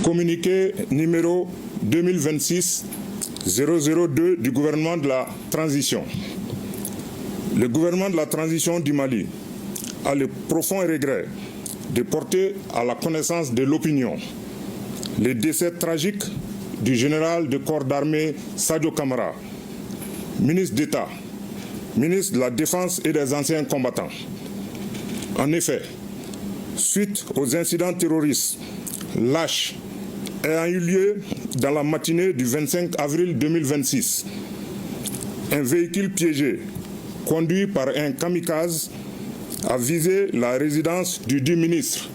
Communiqué numéro 2026-002 du gouvernement de la transition. Le gouvernement de la transition du Mali a le profond regret de porter à la connaissance de l'opinion le décès tragique du général de corps d'armée Sadio Camara, ministre d'État, ministre de la Défense et des anciens combattants. En effet, suite aux incidents terroristes lâches ayant eu lieu dans la matinée du 25 avril 2026, un véhicule piégé conduit par un kamikaze a visé la résidence du dit ministre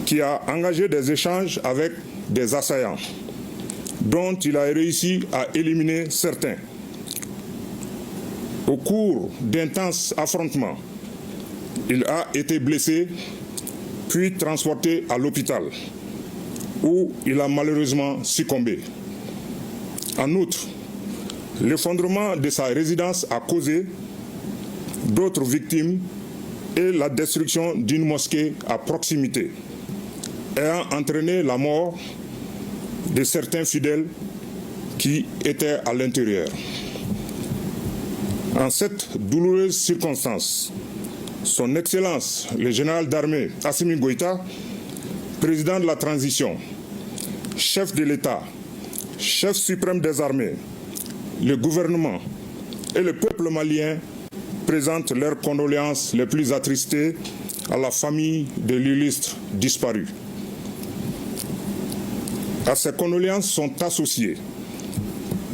qui a engagé des échanges avec des assaillants dont il a réussi à éliminer certains. Au cours d'intenses affrontements, il a été blessé puis transporté à l'hôpital où il a malheureusement succombé. En outre, l'effondrement de sa résidence a causé d'autres victimes et la destruction d'une mosquée à proximité, ayant entraîné la mort de certains fidèles qui étaient à l'intérieur. En cette douloureuse circonstance, Son Excellence, le général d'armée Assimi Goïta, président de la transition, chef de l'État, chef suprême des armées, le gouvernement et le peuple malien présentent leurs condoléances les plus attristées à la famille de l'illustre disparu. À ces condoléances sont associées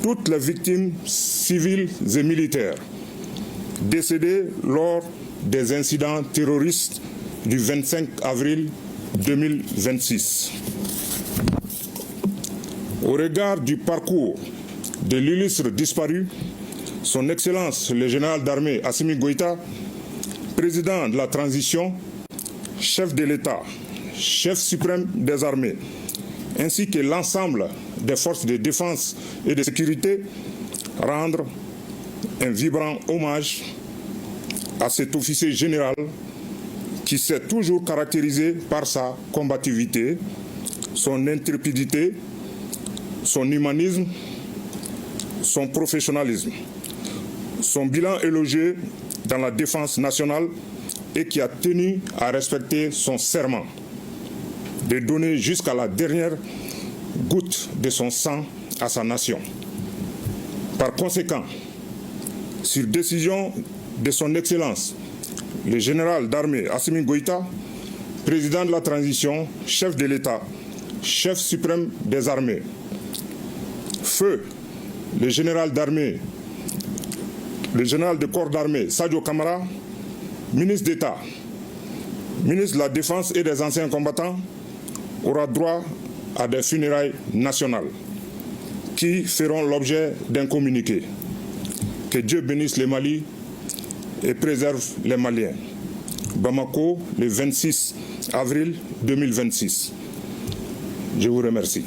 toutes les victimes civiles et militaires décédées lors des incidents terroristes du 25 avril 2026. Au regard du parcours de l'illustre disparu, Son Excellence le général d'armée Assimi Goïta, président de la transition, chef de l'État, chef suprême des armées, ainsi que l'ensemble des forces de défense et de sécurité, rendre un vibrant hommage à cet officier général qui s'est toujours caractérisé par sa combativité, son intrépidité, son humanisme, son professionnalisme, son bilan élogieux dans la défense nationale et qui a tenu à respecter son serment de donner jusqu'à la dernière goutte de son sang à sa nation. Par conséquent, sur décision de Son Excellence, le général d'armée Assimi Goïta, président de la transition, chef de l'État, chef suprême des armées, feu le général d'armée, le général de corps d'armée Sadio Camara, ministre d'État, ministre de la Défense et des anciens combattants, aura droit à des funérailles nationales qui feront l'objet d'un communiqué. Que Dieu bénisse le Mali et préserve les Maliens. Bamako, le 26 avril 2026. Je vous remercie.